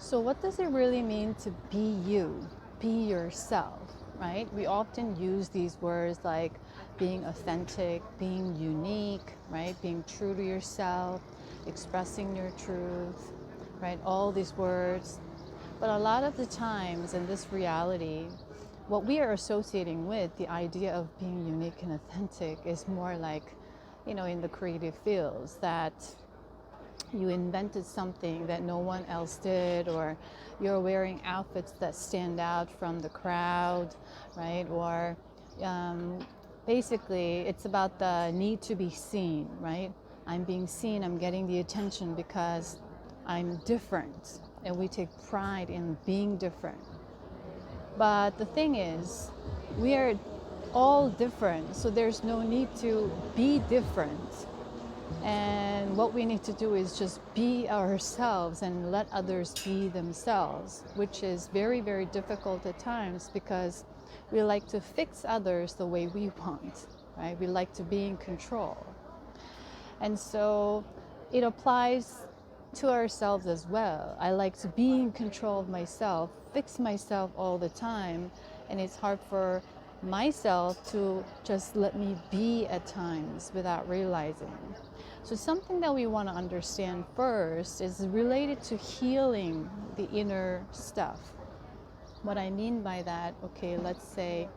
So, what does it really mean to be you, be yourself, right? We often use these words like being authentic, being unique, right? Being true to yourself, expressing your truth, right? All these words. But a lot of the times in this reality, what we are associating with the idea of being unique and authentic is more like, in the creative fields that you invented something that no one else did, or you're wearing outfits that stand out from the crowd, right? Or um, basically, it's about the need to be seen, right? I'm being seen, I'm getting the attention because I'm different, and we take pride in being different. But the thing is, we are all different, so there's no need to be different. And what we need to do is just be ourselves and let others be themselves, which is very, very difficult at times because we like to fix others the way we want, right? We like to be in control. And so it applies to ourselves as well. I like to be in control of myself, fix myself all the time, and it's hard for myself to just let me be at times without realizing. So something that we want to understand first is related to healing the inner stuff. What I mean by that, okay, let's say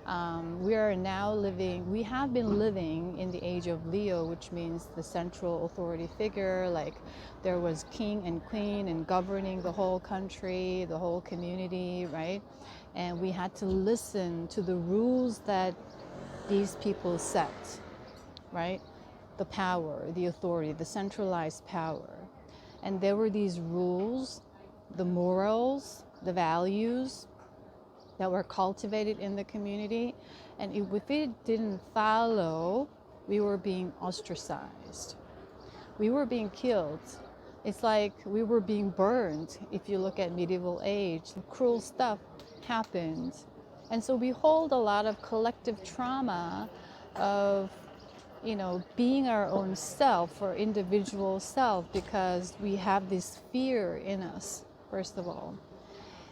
we have been living in the age of Leo, which means the central authority figure, like there was king and queen and governing the whole country, the whole community, right? And we had to listen to the rules that these people set, right? The power, the authority, the centralized power. And there were these rules, the morals, the values that were cultivated in the community. And if it didn't follow, we were being ostracized. We were being killed. It's like we were being burned. If you look at medieval age, cruel stuff happened. And so we hold a lot of collective trauma of being our own self or individual self because we have this fear in us, first of all.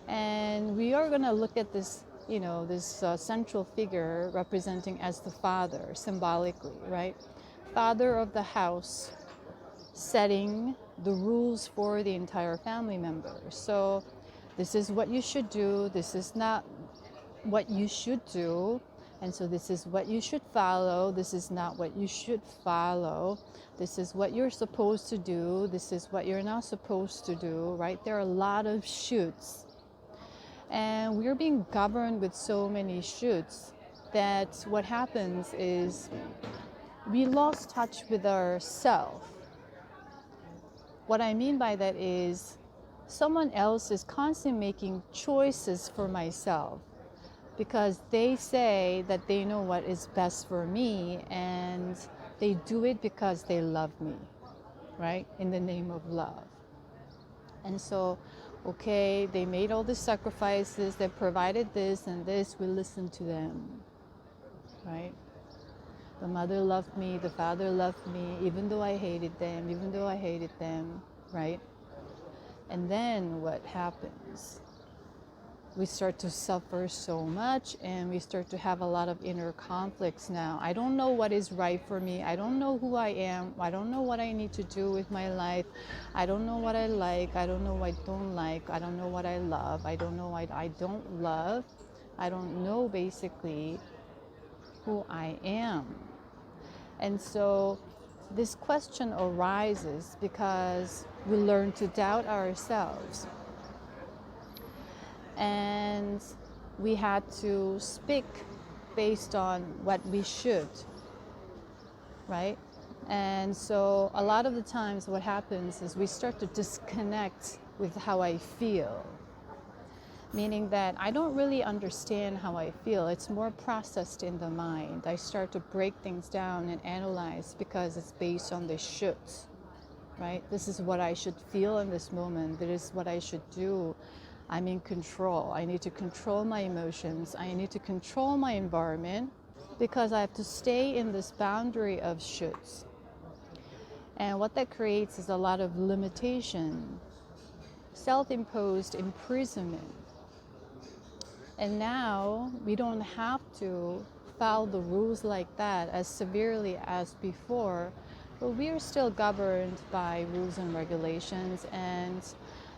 And we are going to look at this, this central figure representing as the father, symbolically, right? Father of the house, setting the rules for the entire family members. So this is what you should do, this is not what you should do. And so this is what you should follow. This is not what you should follow. This is what you're supposed to do. This is what you're not supposed to do, right? There are a lot of shoulds. And we're being governed with so many shoulds that what happens is we lost touch with ourself. What I mean by that is someone else is constantly making choices for myself, because they say that they know what is best for me and they do it because they love me, right? In the name of love. And so, okay, they made all these sacrifices, they provided this and this, we listen to them, right? The mother loved me, the father loved me, even though I hated them, right? And then what happens? We start to suffer so much and we start to have a lot of inner conflicts now. I don't know what is right for me. I don't know who I am. I don't know what I need to do with my life. I don't know what I like. I don't know what I don't like. I don't know what I love. I don't know what I don't love. I don't know basically who I am. And so this question arises because we learn to doubt ourselves. And we had to speak based on what we should, right? And so a lot of the times what happens is we start to disconnect with how I feel, meaning that I don't really understand how I feel. It's more processed in the mind. I start to break things down and analyze because it's based on the shoulds, right? This is what I should feel in this moment. This is what I should do. I'm in control. I need to control my emotions. I need to control my environment because I have to stay in this boundary of shoulds. And what that creates is a lot of limitation. self-imposed imprisonment. And now we don't have to follow the rules like that as severely as before, but we are still governed by rules and regulations, and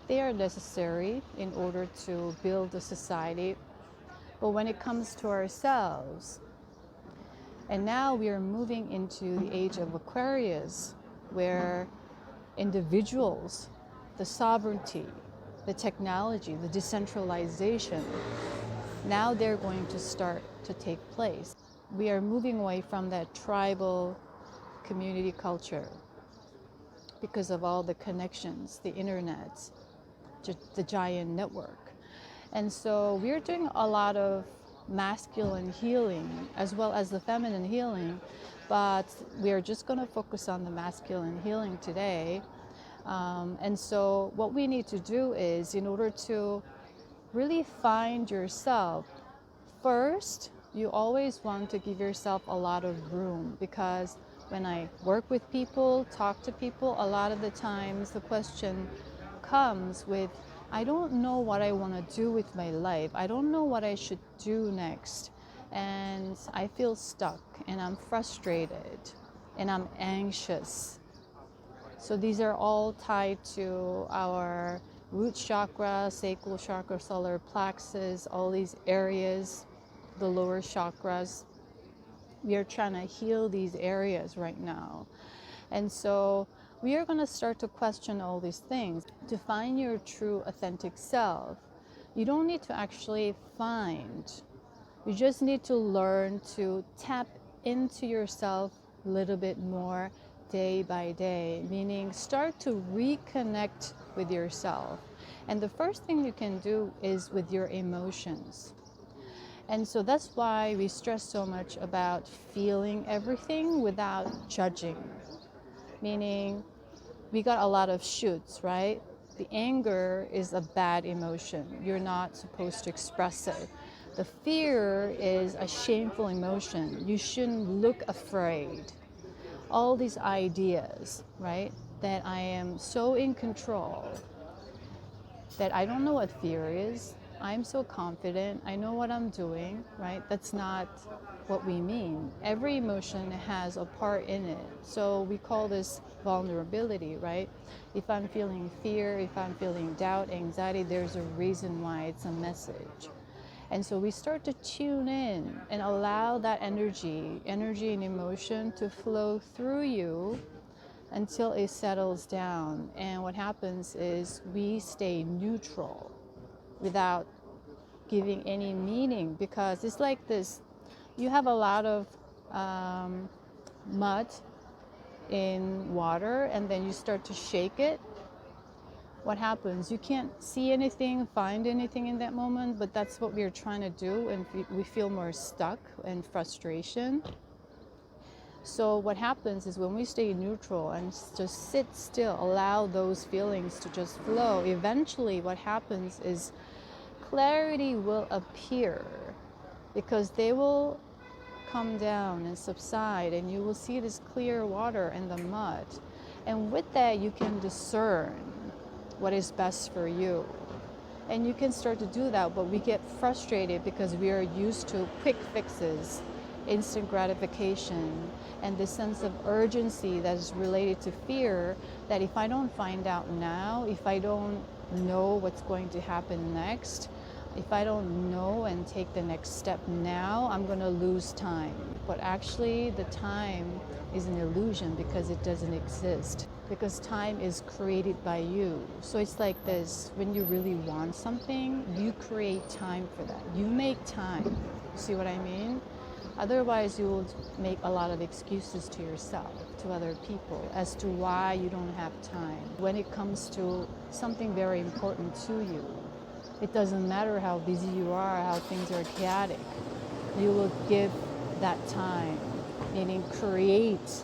they are necessary in order to build a society. But when it comes to ourselves, and now we are moving into the age of Aquarius, where individuals, the sovereignty, the technology, the decentralization, now they're going to start to take place. We are moving away from that tribal community culture because of all the connections, the internet, the giant network. And so we're doing a lot of masculine healing as well as the feminine healing, but we are just going to focus on the masculine healing today. And so what we need to do is, in order to really find yourself, first, you always want to give yourself a lot of room, because when I work with people, talk to people, a lot of the times the question comes with, I don't know what I want to do with my life. I don't know what I should do next. And I feel stuck, and I'm frustrated, and I'm anxious. So these are all tied to our root chakra, sacral chakra, solar plexus, all these areas, the lower chakras. We are trying to heal these areas right now. And so we are going to start to question all these things. To find your true authentic self, you don't need to actually find. You just need to learn to tap into yourself a little bit more day by day, meaning start to reconnect with yourself. And the first thing you can do is with your emotions. And so that's why we stress so much about feeling everything without judging. Meaning, we got a lot of shoots, right? The anger is a bad emotion. You're not supposed to express it. The fear is a shameful emotion. You shouldn't look afraid. All these ideas, right? That I am so in control, that I don't know what fear is. I'm so confident. I know what I'm doing, right? That's not what we mean. Every emotion has a part in it. So we call this vulnerability, right? If I'm feeling fear, if I'm feeling doubt, anxiety, there's a reason why it's a message. And so we start to tune in and allow that energy and emotion to flow through you until it settles down. And what happens is we stay neutral without giving any meaning, because it's like this. You have a lot of mud in water, and then you start to shake it. What happens? You can't see anything, find anything in that moment, but that's what we're trying to do, and we feel more stuck and frustration. So what happens is when we stay neutral and just sit still, allow those feelings to just flow, eventually what happens is clarity will appear, because they will come down and subside, and you will see this clear water in the mud. And with that, you can discern what is best for you. And you can start to do that, but we get frustrated because we are used to quick fixes, instant gratification, and this sense of urgency that is related to fear, that if I don't find out now, if I don't know what's going to happen next, if I don't know and take the next step now, I'm going to lose time. But actually, the time is an illusion, because it doesn't exist. Because time is created by you. So it's like this: when you really want something, you create time for that. You make time. See what I mean? Otherwise, you will make a lot of excuses to yourself, to other people, as to why you don't have time. When it comes to something very important to you, it doesn't matter how busy you are, how things are chaotic. You will give that time, meaning create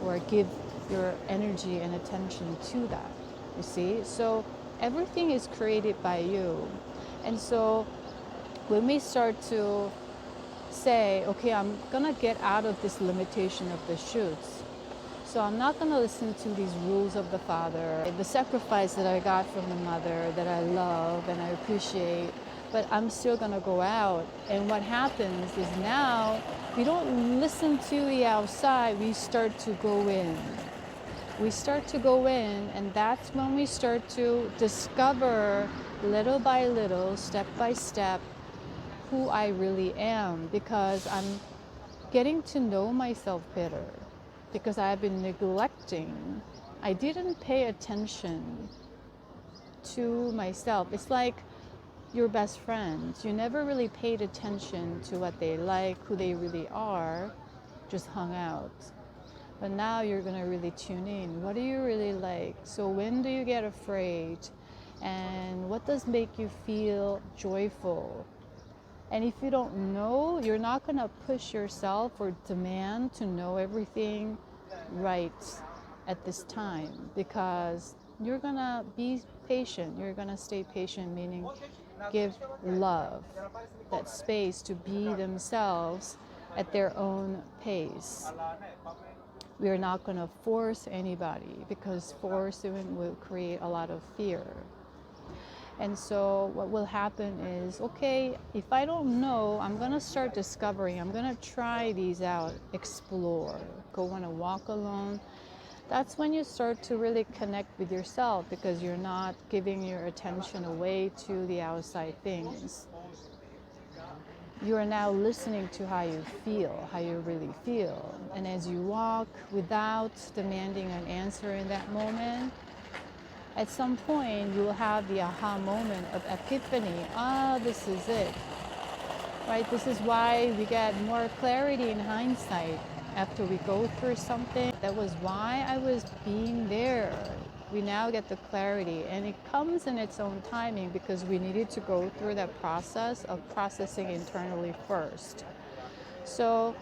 or give your energy and attention to that. You see? So everything is created by you. And so when we start to say, okay, I'm gonna get out of this limitation of the shoots. So I'm not going to listen to these rules of the father, the sacrifice that I got from the mother that I love and I appreciate, but I'm still going to go out. And what happens is now we don't listen to the outside, we start to go in. We start to go in, and that's when we start to discover little by little, step by step, who I really am, because I'm getting to know myself better, because I've been neglecting. I didn't pay attention to myself. It's like your best friends. You never really paid attention to what they like, who they really are, just hung out. But now you're going to really tune in. What do you really like? So when do you get afraid? And what does make you feel joyful? And if you don't know, you're not going to push yourself or demand to know everything right at this time, because you're going to be patient. You're going to stay patient, meaning give love, that space to be themselves at their own pace. We are not going to force anybody, because forcing will create a lot of fear. And so what will happen is, okay, if I don't know, I'm going to start discovering. I'm going to try these out, explore, go on a walk alone. That's when you start to really connect with yourself, because you're not giving your attention away to the outside things. You are now listening to how you feel, how you really feel. And as you walk without demanding an answer in that moment, at some point you will have the aha moment of epiphany. This is it. Right? This is why we get more clarity in hindsight after we go through something. That was why I was being there. We now get the clarity, and it comes in its own timing, because we needed to go through that process of processing internally first. So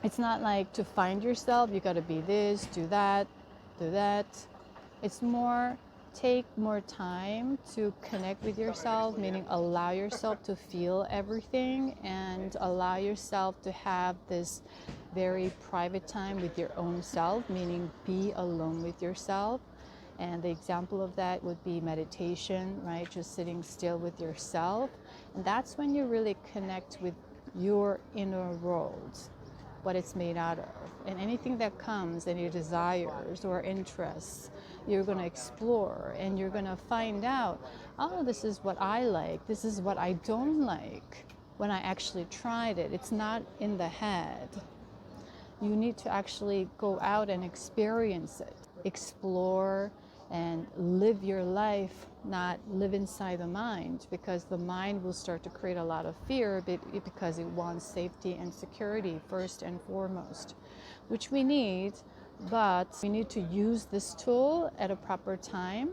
it's not like to find yourself, you got to be this, do that, do that. It's more, take more time to connect with yourself, meaning allow yourself to feel everything and allow yourself to have this very private time with your own self, meaning be alone with yourself. And the example of that would be meditation, right? Just sitting still with yourself. And that's when you really connect with your inner world, what it's made out of. And anything that comes, any desires or interests, you're going to explore, and you're going to find out, oh, this is what I like, this is what I don't like, when I actually tried it. It's not in the head. You need to actually go out and experience it, explore, and live your life, not live inside the mind, because the mind will start to create a lot of fear because it wants safety and security first and foremost, which we need, but we need to use this tool at a proper time,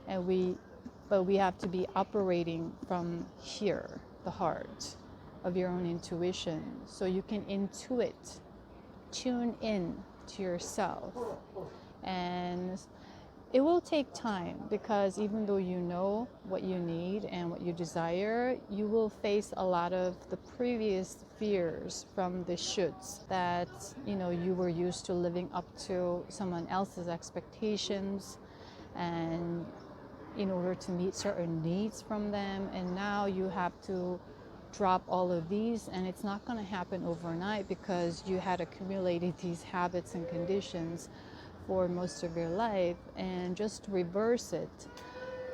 but we have to be operating from here, the heart of your own intuition, so you can intuit, tune in to yourself. And it will take time, because even though you know what you need and what you desire, you will face a lot of the previous fears from the shoulds that you were used to living up to someone else's expectations, and in order to meet certain needs from them. And now you have to drop all of these, and it's not going to happen overnight, because you had accumulated these habits and conditions for most of your life, and just reverse it.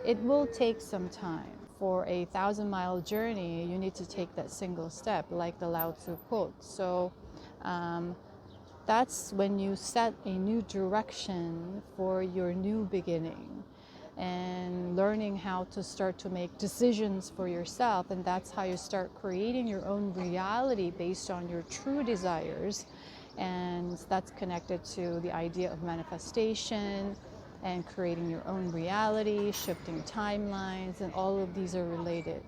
It will take some time. For a 1,000-mile journey, you need to take that single step, like the Lao Tzu quote. So that's when you set a new direction for your new beginning, and learning how to start to make decisions for yourself. And that's how you start creating your own reality based on your true desires. And that's connected to the idea of manifestation and creating your own reality, shifting timelines, and all of these are related.